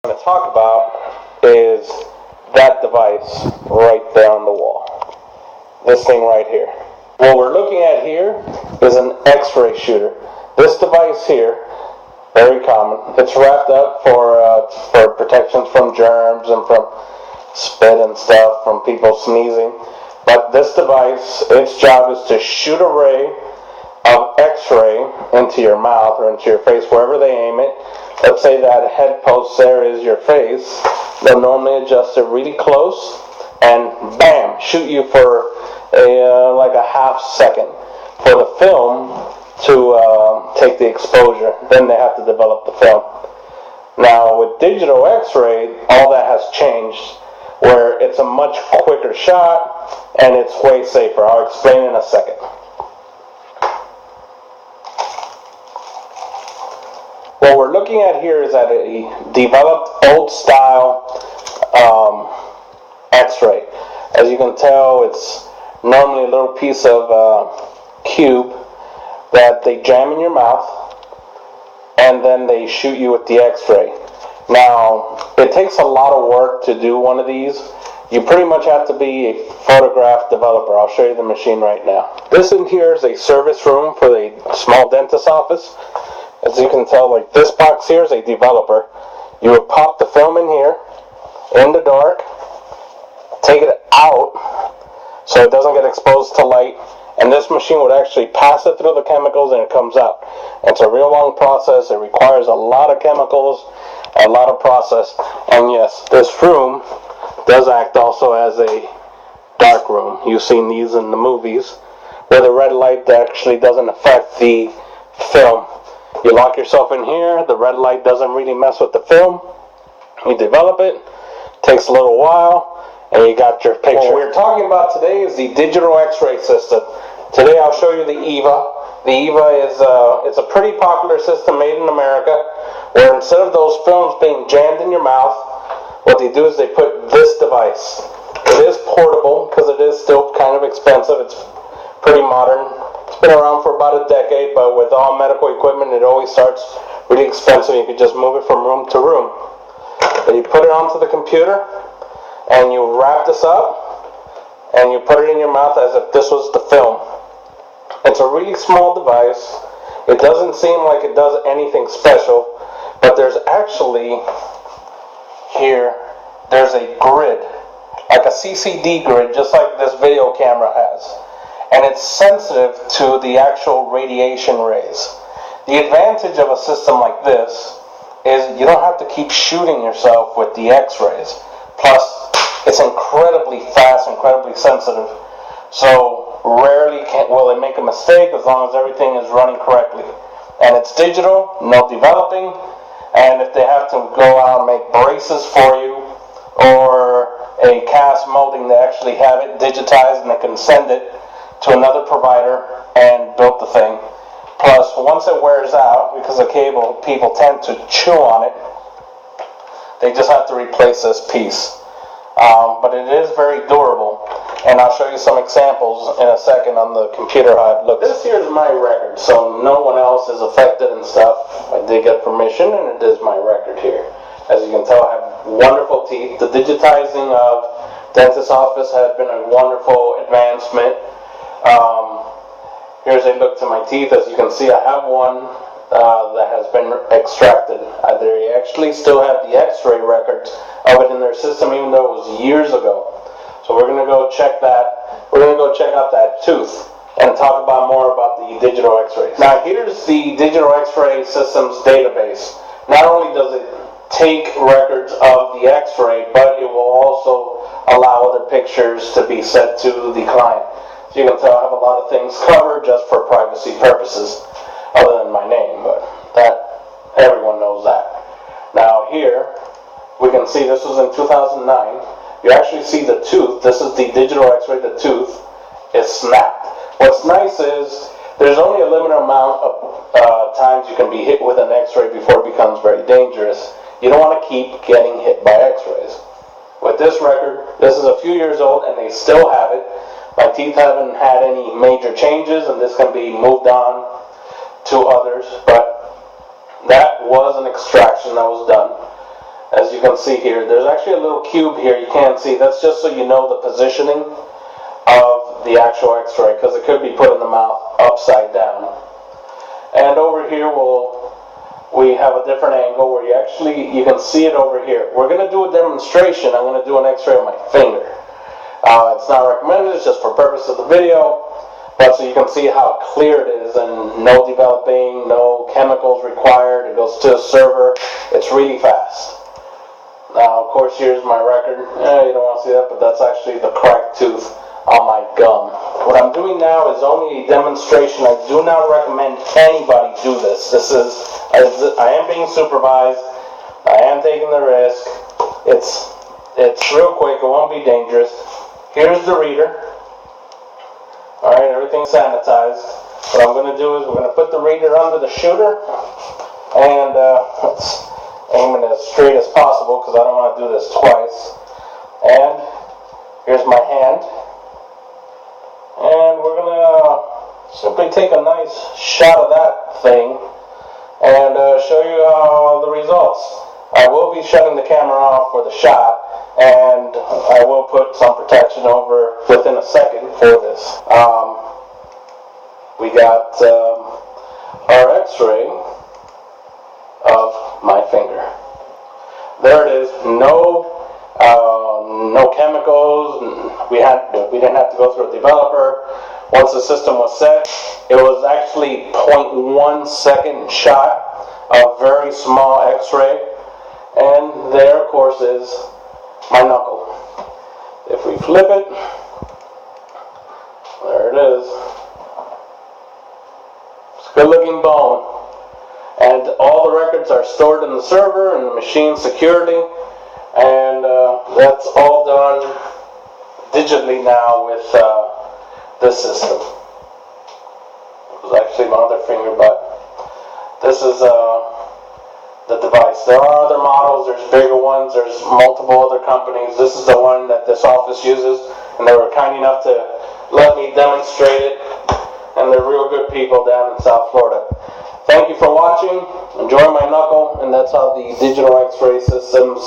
to talk about is that device right there on the wall. This thing right here. What we're looking at here is an X-ray shooter. This device here, very common. It's wrapped up for protections from germs and from spit and stuff, from people sneezing. But this device, its job is to shoot a ray of X-ray into your mouth or into your face, wherever they aim it. Let's say that head post there is your face. They'll normally adjust it really close and bam, shoot you for like a half second for the film to take the exposure. Then they have to develop the film. Now with digital X-ray, all that has changed, where it's a much quicker shot and it's way safer. I'll explain in a second. What we're looking at here is at a developed old style X-ray. As you can tell, it's normally a little piece of cube that they jam in your mouth and then they shoot you with the X-ray. Now, it takes a lot of work to do one of these. You pretty much have to be a photograph developer. I'll show you the machine right now. This in here is a service room for the small dentist office. As you can tell, like this box here is a developer. You would pop the film in here, in the dark, take it out so it doesn't get exposed to light, and this machine would actually pass it through the chemicals and it comes out. It's a real long process. It requires a lot of chemicals, a lot of process, and yes, this room does act also as a dark room. You've seen these in the movies where the red light actually doesn't affect the film. You lock yourself in here, the red light doesn't really mess with the film. You develop it, takes a little while, and you got your picture. What we're talking about today is the digital X-ray system. Today I'll show you the EVA. The EVA is it's a pretty popular system made in America, where instead of those films being jammed in your mouth, what they do is they put this device. It is portable because it is still kind of expensive. It's pretty modern. It's been around for about a decade, but with all medical equipment, it always starts really expensive. You can just move it from room to room. Then you put it onto the computer, and you wrap this up, and you put it in your mouth as if this was the film. It's a really small device. It doesn't seem like it does anything special, but there's actually here, there's a grid, like a CCD grid, just like this video camera has. And it's sensitive to the actual radiation rays. The advantage of a system like this is you don't have to keep shooting yourself with the X-rays. Plus, it's incredibly fast, incredibly sensitive. So rarely will it make a mistake as long as everything is running correctly. And it's digital, no developing. And if they have to go out and make braces for you or a cast molding, they actually have it digitized and they can send it to another provider and build the thing. Plus, once it wears out, because the cable, people tend to chew on it, they just have to replace this piece. But it is very durable, and I'll show you some examples in a second on the computer how it looks. This here is my record, so no one else is affected and stuff. I did get permission, and it is my record here. As you can tell, I have wonderful teeth. The digitizing of dentist office has been a wonderful advancement. Here's a look to my teeth. As you can see, I have one that has been extracted. They actually still have the X-ray records of it in their system, even though it was years ago. So we're going to go check that. We're going to go check out that tooth and talk about more about the digital X-rays. Now here's the digital X-ray systems database. Not only does it take records of the X-ray, but it will also allow other pictures to be sent to the client. So you can tell I have a lot of things covered just for privacy purposes, other than my name, but that everyone knows that. Now here we can see this was in 2009. You actually see the tooth. This is the digital X-ray. The tooth is snapped. What's nice is there's only a limited amount of times you can be hit with an X-ray before it becomes very dangerous. You don't want to keep getting hit by X-rays. With this record, this is a few years old and they still have it. My teeth haven't had any major changes, and this can be moved on to others, but that was an extraction that was done. As you can see here, there's actually a little cube here you can't see. That's just so you know the positioning of the actual x-ray, because it could be put in the mouth upside down. And over here we have a different angle where you can see it over here. We're going to do a demonstration. I'm going to do an x-ray of my finger. It's not recommended, it's just for purpose of the video, but so you can see how clear it is, and no developing, no chemicals required. It goes to a server. It's really fast. Now, of course, here's my record. You don't want to see that, but that's actually the cracked tooth on my gum. What I'm doing now is only a demonstration. I do not recommend anybody do this. I am being supervised. I am taking the risk. It's real quick. It won't be dangerous. Here's the reader. Alright, everything's sanitized. What I'm going to do is we're going to put the reader under the shooter, and let's aim it as straight as possible because I don't want to do this twice. And here's my hand. And we're going to simply take a nice shot of that thing and show you the results. I will be shutting the camera off for the shot, and I will put some protection over within a second for this. We got our x-ray of my finger. There it is. No chemicals. We didn't have to go through a developer. Once the system was set, it was actually 0.1 second shot, a very small x-ray. And there, of course, is my knuckle. If we flip it, there it is. It's a good looking bone. And all the records are stored in the server and the machine securely. And that's all done digitally now with this system. It was actually my other finger, but this is the device. There are other models, there's bigger ones, there's multiple other companies. This is the one that this office uses, and they were kind enough to let me demonstrate it, and they're real good people down in South Florida. Thank you for watching. Enjoy my knuckle, and that's how the digital x-ray systems